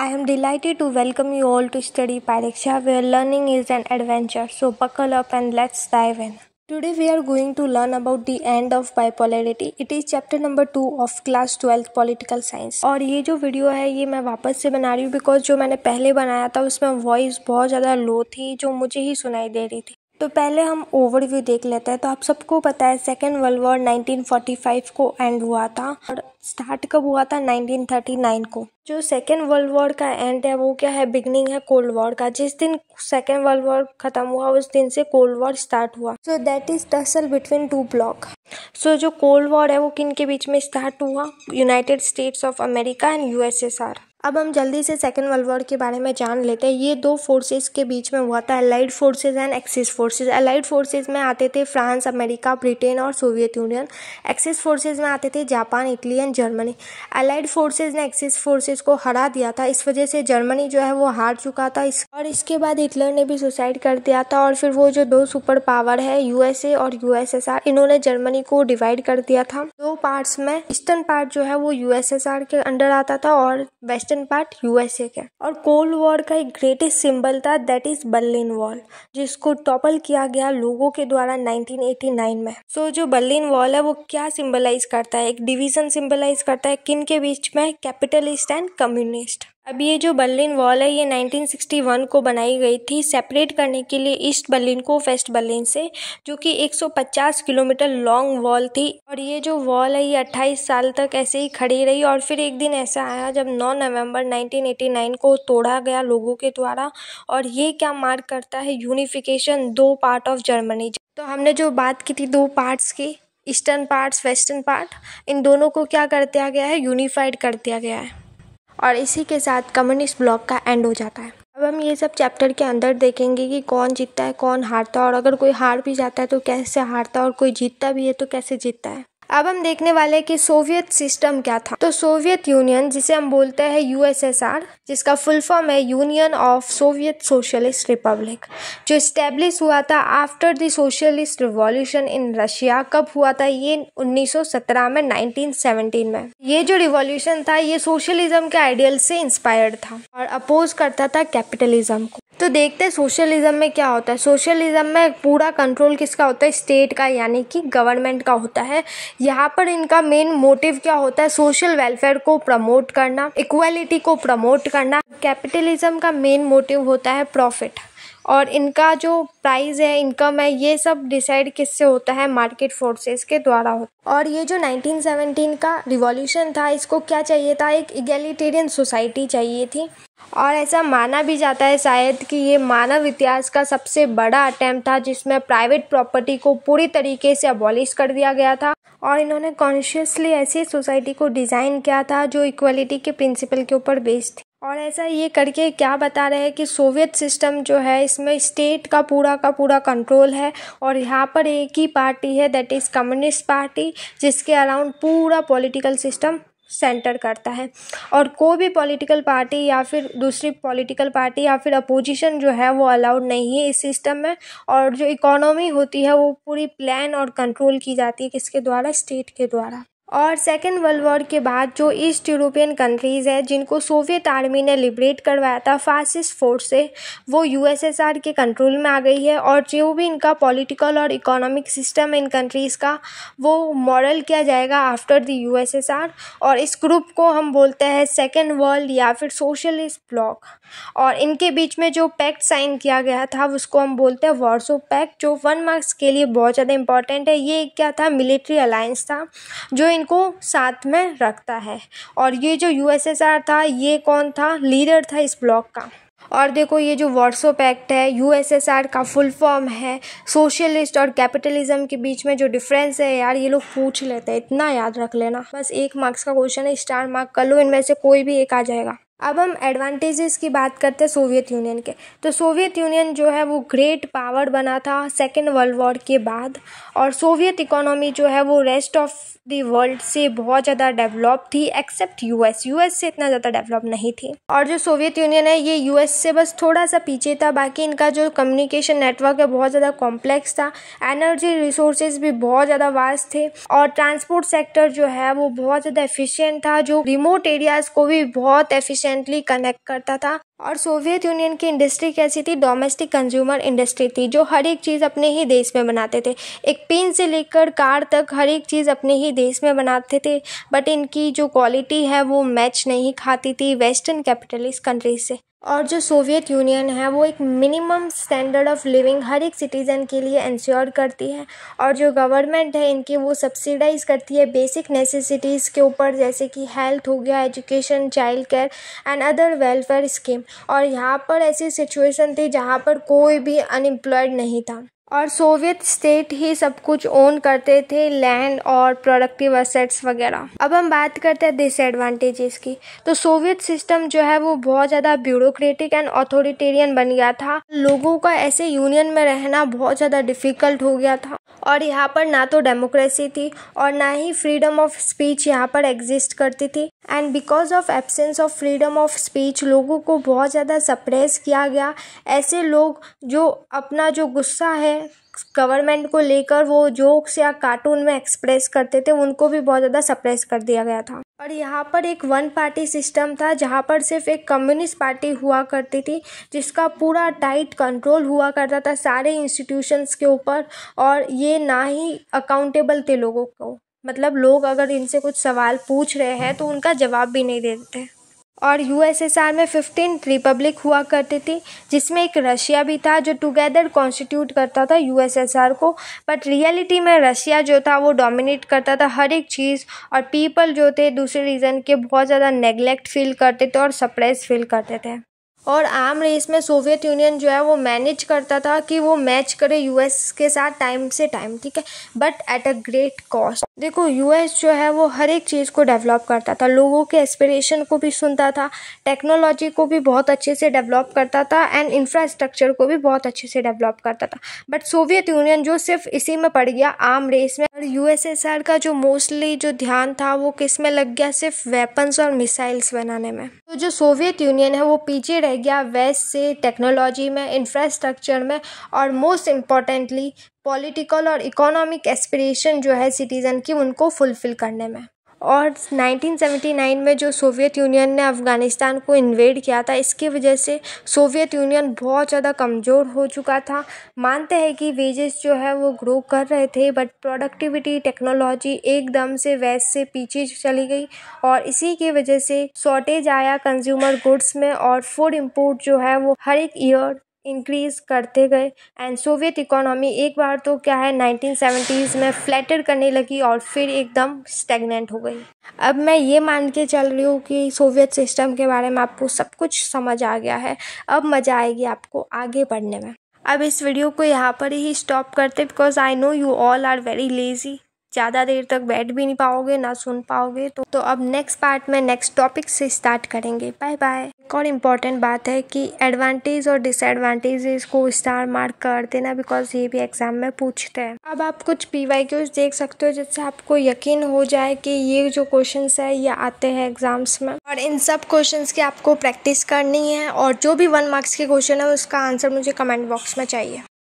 I am delighted to welcome you all to study Pariksha, where learning is an adventure. So buckle up and let's dive in. Today we are going to learn about the end of bipolarity. It is chapter number 2 of class 12 political science. और ये जो video है ये मैं वापस से बना रही हूँ बिकॉज जो मैंने पहले बनाया था उसमें वॉइस बहुत ज़्यादा लो थी जो मुझे ही सुनाई दे रही थी। तो पहले हम ओवरव्यू देख लेते हैं। तो आप सबको पता है सेकेंड वर्ल्ड वॉर 1945 को एंड हुआ था और स्टार्ट कब हुआ था 1939 को। जो सेकेंड वर्ल्ड वॉर का एंड है वो क्या है, बिगनिंग है कोल्ड वॉर का। जिस दिन सेकेंड वर्ल्ड वॉर खत्म हुआ उस दिन से कोल्ड वॉर स्टार्ट हुआ। So that is tussle between two block. सो जो कोल्ड वॉर है वो किन के बीच में स्टार्ट हुआ, United states of America and USSR. अब हम जल्दी से सेकेंड वर्ल्ड वॉर के बारे में जान लेते हैं। ये दो फोर्सेस के बीच में हुआ था, allied forces and axis forces. Allied forces में आते थे फ्रांस, अमेरिका, ब्रिटेन और सोवियत यूनियन। एक्सिस फोर्सेस में आते थे Japan, Italy and Germany. Allied forces ने एक्सिस फोर्सेस को हरा दिया था, इस वजह से जर्मनी जो है वो हार चुका था और इसके बाद हिटलर ने भी सुसाइड कर दिया था। और फिर वो जो दो सुपर पावर है यूएसए और यूएसएसआर, इन्होंने जर्मनी को डिवाइड कर दिया था दो पार्ट्स में। ईस्टर्न पार्ट जो है वो यूएसएसआर के अंडर आता था और वेस्टर्न पार्ट यूएसए के। और कोल्ड वॉर का एक ग्रेटेस्ट सिंबल था दैट इज बर्लिन वॉल, जिसको टॉपल किया गया लोगों के द्वारा 1989 में। सो जो बर्लिन वॉल है वो क्या सिंबलाइज करता है, एक डिवीजन सिंबलाइज करता है किन के बीच में, कैपिटलिस्ट एंड कम्युनिस्ट। अब ये जो बर्लिन वॉल है ये 1961 को बनाई गई थी सेपरेट करने के लिए ईस्ट बर्लिन को वेस्ट बर्लिन से, जो कि 150 किलोमीटर लॉन्ग वॉल थी। और ये जो वॉल है ये 28 साल तक ऐसे ही खड़ी रही और फिर एक दिन ऐसा आया जब 9 नवंबर 1989 को तोड़ा गया लोगों के द्वारा। और ये क्या मार्क करता है, यूनिफिकेशन दो पार्ट ऑफ जर्मनी। तो हमने जो बात की थी दो पार्ट्स की, ईस्टर्न पार्ट्स वेस्टर्न पार्ट, इन दोनों को क्या कर दिया गया है, यूनिफाइड कर दिया गया है। और इसी के साथ कम्युनिस्ट ब्लॉक का एंड हो जाता है। अब हम ये सब चैप्टर के अंदर देखेंगे कि कौन जीतता है कौन हारता है, और अगर कोई हार भी जाता है तो कैसे हारता है और कोई जीतता भी है तो कैसे जीतता है। अब हम देखने वाले हैं कि सोवियत सिस्टम क्या था। तो सोवियत यूनियन, जिसे हम बोलते हैं यूएसएसआर, जिसका फुल फॉर्म है union of Soviet socialist Republic, जो स्टैब्लिश हुआ था after the socialist revolution in Russia. कब हुआ था ये, 1917 में, 1917 में। ये जो रिवॉल्यूशन था ये सोशलिज्म के आइडियल से इंस्पायर्ड था और अपोज करता था कैपिटलिज्म को। तो देखते हैं सोशलिज्म में क्या होता है। सोशलिज्म में पूरा कंट्रोल किसका होता है, स्टेट का, यानी कि गवर्नमेंट का होता है। यहाँ पर इनका मेन मोटिव क्या होता है, सोशल वेलफेयर को प्रमोट करना, इक्वालिटी को प्रमोट करना। कैपिटलिज्म का मेन मोटिव होता है प्रॉफिट, और इनका जो प्राइस है, इनकम है, ये सब डिसाइड किससे होता है, मार्केट फोर्सेस के द्वारा होता है। और ये जो 1917 का रिवॉल्यूशन था, इसको क्या चाहिए था, एक इगैलिटेरियन सोसाइटी चाहिए थी। और ऐसा माना भी जाता है शायद कि ये मानव इतिहास का सबसे बड़ा अटेम्प्ट था जिसमें प्राइवेट प्रॉपर्टी को पूरी तरीके से अबॉलिश कर दिया गया था। और इन्होंने कॉन्शियसली ऐसी सोसाइटी को डिज़ाइन किया था जो इक्वलिटी के प्रिंसिपल के ऊपर बेस्ड थी। और ऐसा ये करके क्या बता रहे हैं कि सोवियत सिस्टम जो है इसमें स्टेट का पूरा कंट्रोल है और यहाँ पर एक ही पार्टी है दैट इज़ कम्युनिस्ट पार्टी, जिसके अराउंड पूरा पॉलिटिकल सिस्टम सेंटर करता है। और कोई भी पॉलिटिकल पार्टी या फिर दूसरी पॉलिटिकल पार्टी या फिर अपोजिशन जो है वो अलाउड नहीं है इस सिस्टम में। और जो इकोनॉमी होती है वो पूरी प्लान और कंट्रोल की जाती है किसके द्वारा, स्टेट के द्वारा। और सेकेंड वर्ल्ड वॉर के बाद जो ईस्ट यूरोपियन कंट्रीज़ है जिनको सोवियत आर्मी ने लिबरेट करवाया था फासिस्ट फोर्स से, वो यूएसएसआर के कंट्रोल में आ गई है। और जो भी इनका पॉलिटिकल और इकोनॉमिक सिस्टम है इन कंट्रीज़ का, वो मॉडल किया जाएगा आफ्टर द यूएसएसआर। और इस ग्रुप को हम बोलते हैं सेकेंड वर्ल्ड या फिर सोशलिस्ट ब्लॉक। और इनके बीच में जो पैक्ट साइन किया गया था उसको हम बोलते हैं वार्सो पैक्ट, जो 1 मार्क्स के लिए बहुत ज़्यादा इंपॉर्टेंट है। ये क्या था, मिलिट्री अलायंस था जो इनको साथ में रखता है। और ये जो यूएसएसआर था ये कौन था, लीडर था इस ब्लॉक का। और देखो ये जो वार्सो पैक्ट है, यूएसएसआर का फुल फॉर्म है। सोशलिस्ट और कैपिटलिज्म के बीच में जो डिफरेंस है यार, ये लोग पूछ लेते हैं, इतना याद रख लेना। बस 1 मार्क्स का क्वेश्चन है, स्टार मार्क कर लो, इनमें से कोई भी एक आ जाएगा। अब हम एडवांटेजेस की बात करते हैं सोवियत यूनियन के। तो सोवियत यूनियन जो है वो ग्रेट पावर बना था सेकेंड वर्ल्ड वॉर के बाद। और सोवियत इकोनॉमी जो है वो रेस्ट ऑफ दी वर्ल्ड से बहुत ज़्यादा डेवलप थी, एक्सेप्ट यूएस से इतना ज़्यादा डेवलप नहीं थी। और जो सोवियत यूनियन है ये यूएस से बस थोड़ा सा पीछे था। बाकी इनका जो कम्युनिकेशन नेटवर्क है बहुत ज़्यादा कॉम्प्लेक्स था, एनर्जी रिसोर्सेज भी बहुत ज़्यादा वास्ट थे, और ट्रांसपोर्ट सेक्टर जो है वो बहुत ज़्यादा एफिशिएंट था, जो रिमोट एरियाज़ को भी बहुत एफिशिएंटली कनेक्ट करता था। और सोवियत यूनियन की इंडस्ट्री कैसी थी, डोमेस्टिक कंज्यूमर इंडस्ट्री थी, जो हर एक चीज़ अपने ही देश में बनाते थे। एक पेन से लेकर कार तक हर एक चीज़ अपने ही देश में बनाते थे, बट इनकी जो क्वालिटी है वो मैच नहीं खाती थी वेस्टर्न कैपिटलिस्ट कंट्रीज से। और जो सोवियत यूनियन है वो एक मिनिमम स्टैंडर्ड ऑफ लिविंग हर एक सिटीज़न के लिए इंश्योर करती है, और जो गवर्नमेंट है इनकी वो सब्सिडाइज करती है बेसिक नेसेसिटीज़ के ऊपर, जैसे कि हेल्थ हो गया, education, child care and other welfare scheme. और यहाँ पर ऐसी सिचुएशन थी जहाँ पर कोई भी अनएम्प्लॉयड नहीं था, और सोवियत स्टेट ही सब कुछ ओन करते थे, लैंड और प्रोडक्टिव असेट्स वगैरह। अब हम बात करते हैं डिसएडवांटेजेस की। तो सोवियत सिस्टम जो है वो बहुत ज़्यादा ब्यूरोक्रेटिक एंड अथॉरिटेरियन बन गया था। लोगों का ऐसे यूनियन में रहना बहुत ज़्यादा डिफ़िकल्ट हो गया था, और यहाँ पर ना तो डेमोक्रेसी थी और ना ही फ्रीडम ऑफ स्पीच यहाँ पर एग्जिस्ट करती थी। And because of absence of freedom of speech लोगों को बहुत ज़्यादा सप्रेस किया गया। ऐसे लोग जो अपना जो गुस्सा है गवर्नमेंट को लेकर वो जोक्स या कार्टून में एक्सप्रेस करते थे, उनको भी बहुत ज़्यादा सप्रेस कर दिया गया था। और यहाँ पर एक वन पार्टी सिस्टम था जहाँ पर सिर्फ एक कम्युनिस्ट पार्टी हुआ करती थी, जिसका पूरा टाइट कंट्रोल हुआ करता था सारे इंस्टीट्यूशंस के ऊपर, और ये ना ही अकाउंटेबल थे लोगों को। मतलब लोग अगर इनसे कुछ सवाल पूछ रहे हैं तो उनका जवाब भी नहीं देते। और यूएसएसआर में 15 रिपब्लिक हुआ करती थी, जिसमें एक रशिया भी था जो टुगेदर कॉन्स्टिट्यूट करता था यूएसएसआर को। बट रियलिटी में रशिया जो था वो डोमिनेट करता था हर एक चीज़, और पीपल जो थे दूसरे रीजन के बहुत ज़्यादा नेग्लेक्ट फील करते थे और सप्रेस फील करते थे। और आर्म रेस में सोवियत यूनियन जो है वो मैनेज करता था कि वो मैच करे यूएस के साथ टाइम से टाइम, ठीक है, but at a great cost. देखो यूएस जो है वो हर एक चीज़ को डेवलप करता था, लोगों के एस्पिरेशन को भी सुनता था, टेक्नोलॉजी को भी बहुत अच्छे से डेवलप करता था, एंड इंफ्रास्ट्रक्चर को भी बहुत अच्छे से डेवलप करता था। बट सोवियत यूनियन जो सिर्फ इसी में पड़ गया, आर्म रेस में। और यूएसएसआर का जो मोस्टली जो ध्यान था वो किस में लग गया, सिर्फ वेपन्स और मिसाइल्स बनाने में। तो जो सोवियत यूनियन है वो पीछे रह गया वेस्ट से टेक्नोलॉजी में, इंफ्रास्ट्रक्चर में, और मोस्ट इम्पॉर्टेंटली पॉलिटिकल और इकोनॉमिक एस्पिरेशन जो है सिटीज़न की उनको फुलफ़िल करने में। और 1979 में जो सोवियत यूनियन ने अफ़गानिस्तान को इन्वेड किया था, इसकी वजह से सोवियत यूनियन बहुत ज़्यादा कमज़ोर हो चुका था। मानते हैं कि वेजेस जो है वो ग्रो कर रहे थे, बट प्रोडक्टिविटी टेक्नोलॉजी एकदम से वेस्ट से पीछे चली गई, और इसी की वजह से शॉर्टेज आया कंज्यूमर गुड्स में, और फूड इंपोर्ट जो है वो हर एक ईयर इंक्रीज करते गए। एंड सोवियत इकोनॉमी एक बार तो क्या है 1970s में फ्लैटर करने लगी और फिर एकदम स्टैग्नेंट हो गई। अब मैं ये मान के चल रही हूँ कि सोवियत सिस्टम के बारे में आपको सब कुछ समझ आ गया है। अब मज़ा आएगी आपको आगे पढ़ने में। अब इस वीडियो को यहाँ पर ही स्टॉप करते, because I know you all are very lazy. ज़्यादा देर तक बैठ भी नहीं पाओगे, ना सुन पाओगे। तो अब नेक्स्ट पार्ट में नेक्स्ट टॉपिक से स्टार्ट करेंगे। Bye bye. एक और इम्पॉर्टेंट बात है कि एडवांटेज और डिसएडवांटेजेस को स्टार मार्क कर देना, बिकॉज ये भी एग्जाम में पूछते हैं। अब आप कुछ PYQs देख सकते हो जिससे आपको यकीन हो जाए कि ये जो क्वेश्चंस है ये आते हैं एग्जाम्स में, और इन सब क्वेश्चंस की आपको प्रैक्टिस करनी है। और जो भी 1 मार्क्स के क्वेश्चन है उसका आंसर मुझे कमेंट बॉक्स में चाहिए।